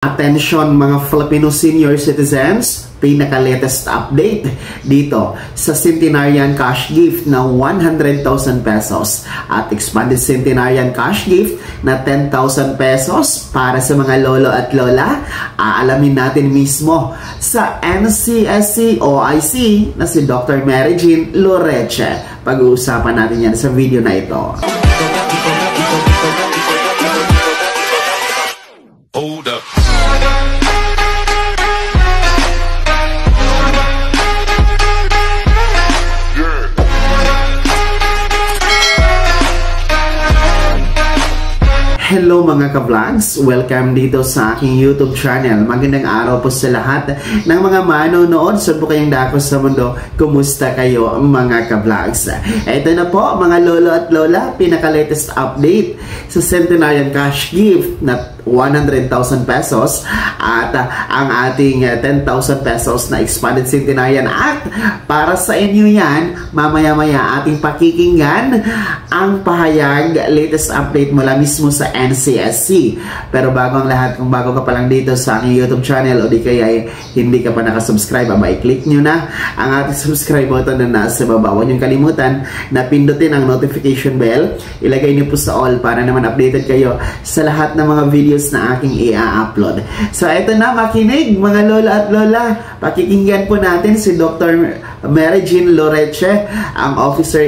Attention mga Filipino senior citizens, pinaka-latest update dito sa Centenarian Cash Gift na 100,000 pesos at expanded Centenarian Cash Gift na 10,000 pesos para sa mga lolo at lola. Aalamin natin mismo sa NCSC OIC na si Dr. Mary Jean Loreche. Pag-uusapan natin yan sa video na ito. Hold up. Hello mga ka-vlogs! Welcome dito sa aking YouTube channel. Magandang araw po sa lahat ng mga manonood. Saan po kayong dako sa mundo? Kumusta kayo mga ka-vlogs? Ito na po mga lolo at lola, pinaka-latest update sa Centenarian Cash Gift na 100,000 pesos at ang ating 10,000 pesos na Expanded Centenarian Act. Para sa inyo yan, mamaya-maya ating pakikinggan ang pahayag, latest update mula mismo sa NCSC. Pero bago ang lahat, kung bago ka pa lang dito sa aking YouTube channel o di kaya ay hindi ka pa nakasubscribe, i-click nyo na ang ating subscribe button na nasa baba. Huwag niyong kalimutan na pindutin ang notification bell. Ilagay niyo po sa all para naman updated kayo sa lahat ng mga videos na aking i-upload. So ito na, makinig mga lola at lola. Pakikinggan po natin si Dr. Mary Jean Loreche, ang officer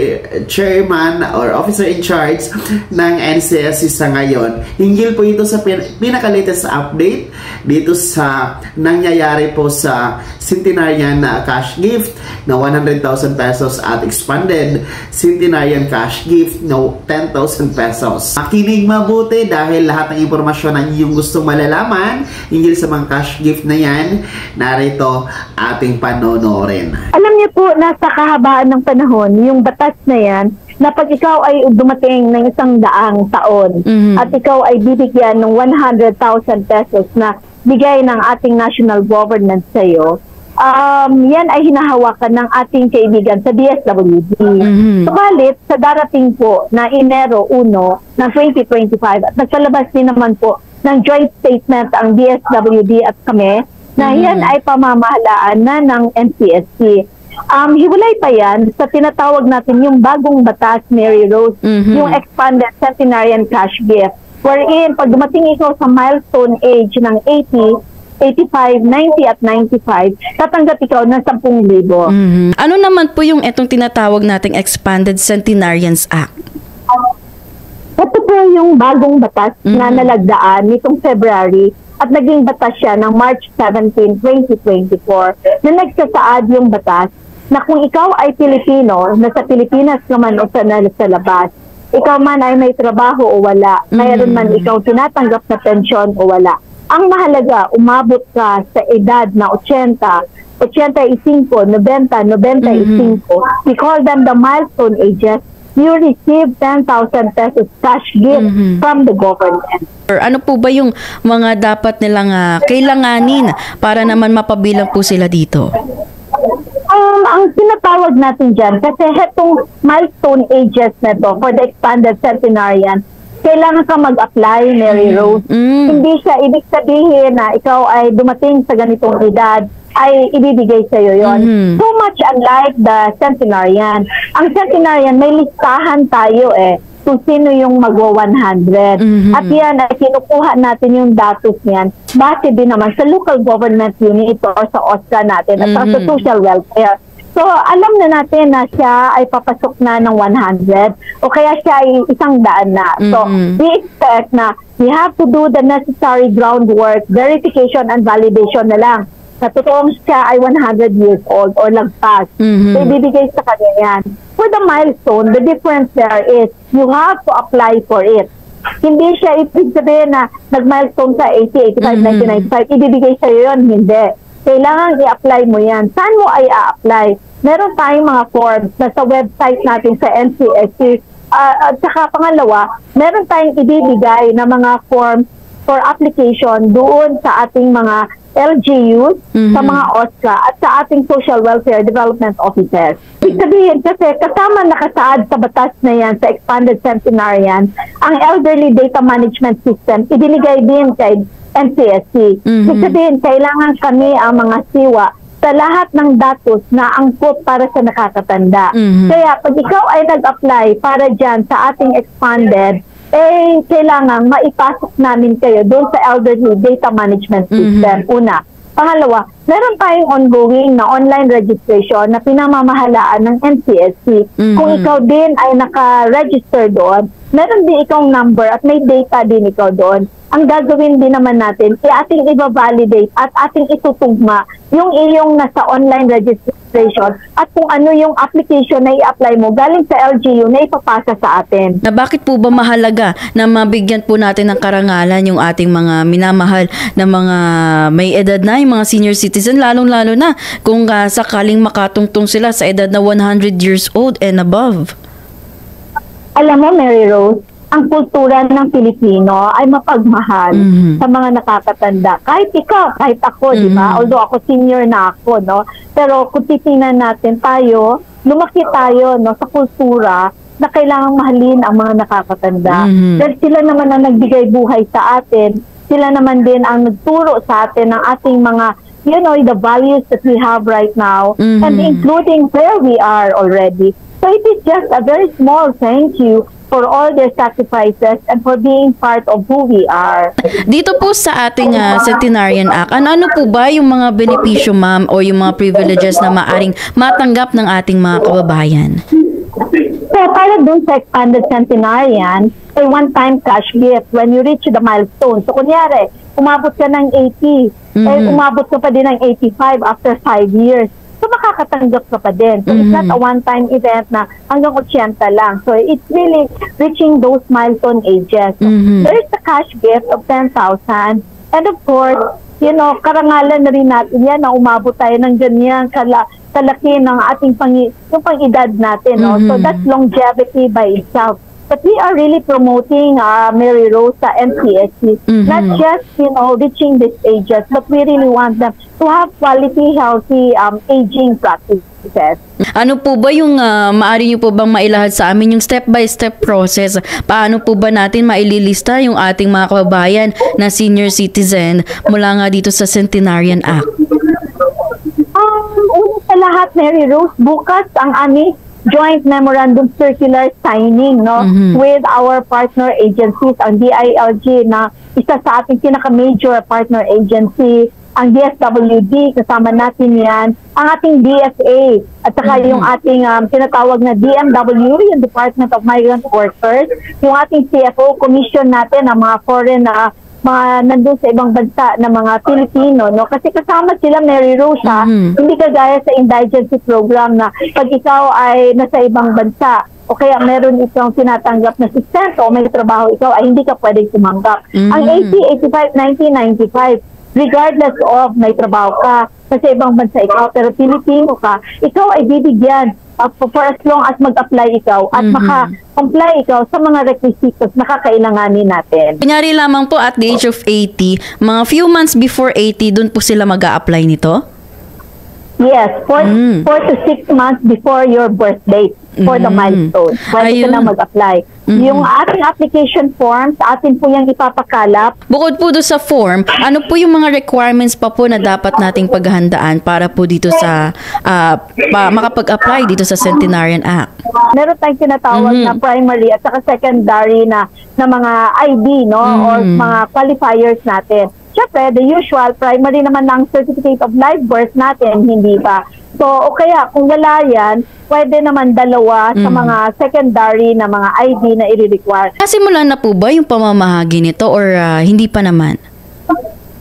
chairman or officer in charge ng NCSC sa ngayon. Hinggil po ito sa pinaka-latest update dito sa nangyayari po sa Centenarian Cash Gift na 100,000 pesos at expanded Centenarian Cash Gift na 10,000 pesos. Makinig mabuti dahil lahat ng impormasyon na inyong gustong malalaman hinggil sa mga cash gift na yan, narito ating panonorin. Alam niyo po, nasa kahabaan ng panahon, yung batas na yan, na pag ikaw ay dumating ng 100 taon at ikaw ay bibigyan ng 100,000 pesos na bigay ng ating national government sa iyo, yan ay hinahawakan ng ating kaibigan sa DSWD. Subalit, sa darating po na Enero 1 ng 2025 at nagpalabas din naman po ng joint statement ang DSWD at kami na yan ay pamamahalaan na ng NCSC. Hiwalay pa yan sa tinatawag natin yung bagong batas, Mary Rose, yung Expanded Centenarian Cash Gift, wherein pag dumating ikaw sa milestone age ng 80, 85, 90 at 95, tatanggap ikaw ng 10,000. Ano naman po yung itong tinatawag nating Expanded Centenarians Act? Ito po yung bagong batas na nalagdaan nitong February at naging batas siya ng March 17, 2024 na nagsasaad yung batas na kung ikaw ay Pilipino, nasa Pilipinas naman o sa labas, ikaw man ay may trabaho o wala, mayroon man ikaw tinatanggap na pensyon o wala. Ang mahalaga, umabot ka sa edad na 80, 85, 90, 95. We call them the milestone ages. You receive 10,000 pesos cash gift from the government. Ano po ba yung mga dapat nilang kailanganin para naman mapabilang po sila dito? Ang tinatawag natin dyan, kasi itong milestone ages na to for the Expanded Centenarian, kailangan ka mag-apply, Mary Rose. Hindi siya ibig sabihin na ikaw ay dumating sa ganitong edad, ay ibibigay sa iyo yon. So much unlike the Centenarian. Ang Centenarian, may listahan tayo kung sino yung magwa-100. At yan, ay kinukuha natin yung datos niyan. Base din naman sa local government unit or sa OSCA natin at sa social welfare. So, alam na natin na siya ay papasok na ng 100 o kaya siya ay 100 na. So, we expect na we have to do the necessary groundwork, verification and validation na lang. Na totoong siya ay 100 years old or lagpas. So, ibibigay sa kanya yan. For the milestone, the difference there is you have to apply for it. Hindi siya ibig sabihin na nag-milestone sa 80, 85, 1995, ibibigay sa'yo yun. Hindi. Kailangan i-apply mo yan. Saan mo ay a-apply? Meron tayong mga forms na sa website natin sa NCSC. At saka pangalawa, meron tayong ibibigay na mga forms for application doon sa ating mga LGUs, sa mga OSCA at sa ating Social Welfare Development Offices. Ibig sabihin kasi kasama nakasaad sa batas na yan sa Expanded Centenarian, ang Elderly Data Management System ibinigay din kay NCSC. Ibig sabihin, kailangan kami ang mga siwa sa lahat ng datos na angkop para sa nakakatanda. Kaya pag ikaw ay nag-apply para dyan sa ating expanded, kailangan maipasok namin kayo doon sa elderly data management system. Una. Pangalawa, meron tayong ongoing na online registration na pinamamahalaan ng NCSC. Kung ikaw din ay naka-register doon, meron din ikang number at may data din ikaw doon. Ang gagawin din naman natin, ating i-validate at ating itutugma yung iyong nasa online registration at kung ano yung application na i-apply mo galing sa LGU na ipapasa sa atin. Na bakit po ba mahalaga na mabigyan po natin ng karangalan yung ating mga minamahal na mga may edad na, yung mga senior citizen, lalong-lalo na kung sakaling makatungtong sila sa edad na 100 years old and above? Alam mo, Mary Rose, ang kultura ng Pilipino ay mapagmahal sa mga nakakatanda. Kahit ikaw, kahit ako, di ba? Although ako senior na ako, no? Pero kung titingnan natin tayo, lumaki tayo, no, sa kultura na kailangang mahalin ang mga nakakatanda. Dahil sila naman ang nagbigay buhay sa atin. Sila naman din ang nagturo sa atin ng ating mga, you know, the values that we have right now, and including where we are already. So it is just a very small thank you for all their sacrifices and for being part of who we are. Dito po sa ating Centenarian Act, ano po ba yung mga benepisyo, ma'am, o yung mga privileges na maaring matanggap ng ating mga kababayan? So, para dun sa expanded centenarian, a one-time cash gift when you reach the milestone. So, kunyari, umabot ka ng 80, umabot ka pa din ng 85 after 5 years. So, makakatanggap ka pa din. So, it's not a one-time event na hanggang 80 lang. So, it's really reaching those milestone ages. So, there's a cash gift of 10,000. And of course, you know, karangalan na rin natin yan na umabot tayo ng ganyan kalaki ng ating pang-edad natin. No? So, that's longevity by itself. But we are really promoting Mary Rose sa NCSC, not just, you know, reaching these ages, but we really want them to have quality, healthy aging practices. Ano po ba yung maaari nyo po bang mailahad sa amin yung step-by-step process? Paano po ba natin maililista yung ating mga kababayan na senior citizen mula nga dito sa Centenarian Act? Una sa lahat, Mary Rose, bukas ang aming joint memorandum circular signing, no, with our partner agencies, ang DILG na isa sa ating pinaka-major partner agency, ang DSWD, kasama natin yan, ang ating DSA, at saka yung ating tinatawag na DMW, yung Department of Migrant Workers, yung ating CFO, commission natin ang mga foreign mga nandun sa ibang bansa na mga Pilipino, no? Kasi kasama sila, Mary Rose, hindi kagaya sa indigency program na pag ikaw ay nasa ibang bansa o kaya meron itong tinatanggap na sustento o may trabaho ikaw ay hindi ka pwedeng tumanggap. Ang 80, 85, 1995, regardless of may trabaho ka, sa ibang bansa ikaw, pero Pilipino ka, ikaw ay bibigyan for as long as mag-apply ikaw at maka-comply ikaw sa mga requisitos na kakailanganin natin. Kunyari lamang po at the age of 80, mga few months before 80, dun po sila mag-a-apply nito? Yes, 4 to 6 months before your birth date for the milestone. Pwede ka na mag-apply. Yung ating application form, sa atin po yung ipapakalap. Bukod po doon sa form, ano po yung mga requirements pa po na dapat nating paghandaan para po dito sa makapag-apply dito sa Centenarian Act? Meron tayong tinatawag na primary at saka secondary na mga ID, no, or mga qualifiers natin. Siyempre, the usual, primary naman ng certificate of live birth natin, hindi pa. So, o kaya, kung wala yan, pwede naman dalawa sa mga secondary na mga ID na i-require. Simulan na po ba yung pamamahagi nito or hindi pa naman?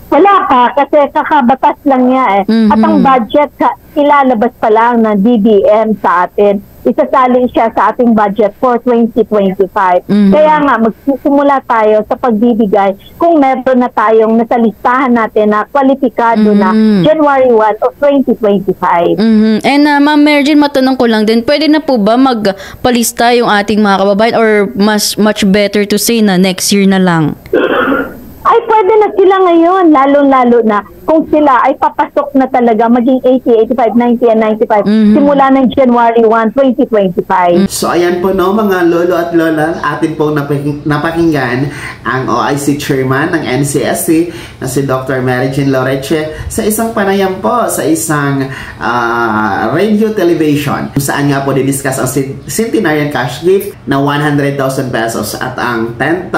Wala pa, kasi kakabatas lang niya eh. At ang budget, ilalabas pa lang ng DBM sa atin. Isasali siya sa ating budget for 2025. Kaya nga, magsisimula tayo sa pagbibigay kung meron na tayong nasa listahan natin na kwalipikado na January 1 of 2025. And Ma'am Mergin, matanong ko lang din, pwede na po ba magpalista yung ating mga kababayan or much better to say na next year na lang? Ay, pwede na sila ngayon, lalo-lalo na kung sila ay papasok na talaga maging 80, 85, 90, and 95 simula ng January 1, 2025. So ayan po no mga lolo at lola, atin pong napakinggan ang OIC Chairman ng NCSC na si Dr. Mary Jean Loreche sa isang panayam po sa isang radio television saan nga po didiscuss ang centenarian cash gift na 100,000 pesos at ang 10,000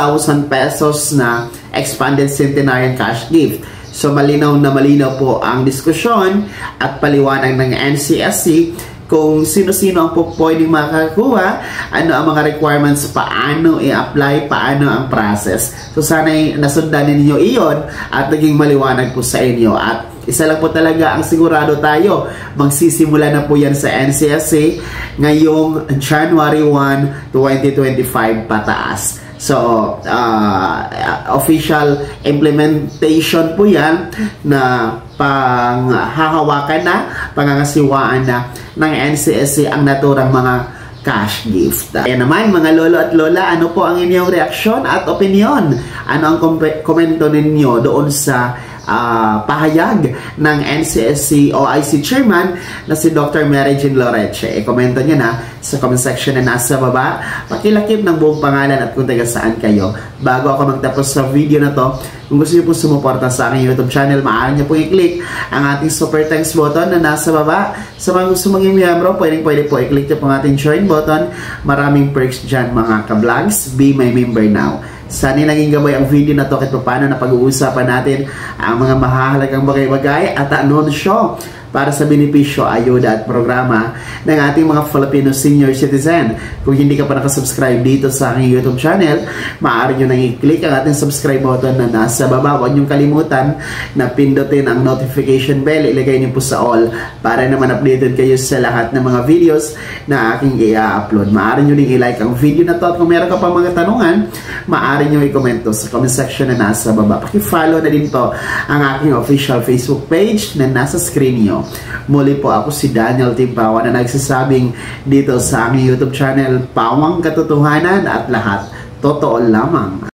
pesos na expanded centenarian cash gift. So malinaw na malinaw po ang diskusyon at paliwanag ng NCSC kung sino-sino ang pwedeng makakuha, ano ang mga requirements, paano i-apply, paano ang process. So sana'y nasundan ninyo iyon at naging maliwanag po sa inyo. At isa lang po talaga ang sigurado tayo, magsisimula na po yan sa NCSC ngayong January 1, 2025 pataas. So, official implementation po yan na panghahawakan na, pangangasiwaan na ng NCSC ang naturang mga cash gift. Kaya naman mga lolo at lola, ano po ang inyong reaksyon at opinion? Ano ang komento ninyo doon sa pahayag ng NCSC OIC Chairman na si Dr. Mary Jean Loreche? I-komento nyo na sa comment section na nasa baba. Pakilakip ng buong pangalan at kung taga saan kayo. Bago ako magtapos sa video na to, kung gusto nyo po sumuporta sa aking YouTube channel, maaari nyo po i-click ang ating super thanks button na nasa baba. Sa mga gusto maging miyembro, pwede po i-click nyo po ang ating join button. Maraming perks dyan mga ka-vlogs. Be my member now. Sana naging gabay ang video na to kahit paano na pag-uusapan natin ang mga mahahalagang bagay-bagay at anunsyo para sa benepisyo, ayuda at programa ng ating mga Filipino senior citizen. Kung hindi ka pa nakasubscribe dito sa aking YouTube channel, maaari nyo nang i-click ang ating subscribe button na nasa baba. Huwag nyo kalimutan na pindutin ang notification bell. Ilagay nyo po sa all para naman updated kayo sa lahat ng mga videos na aking i-upload. Maaari nyo rin i-like ang video na to at kung meron ka pa mga tanungan, maaari nyo i-comment sa comment section na nasa baba. Paki-follow na din to ang aking official Facebook page na nasa screen nyo. Muli po ako si Daniel Timpawa na nagsasabing dito sa aking YouTube channel, pawang katotohanan at lahat totoo lamang.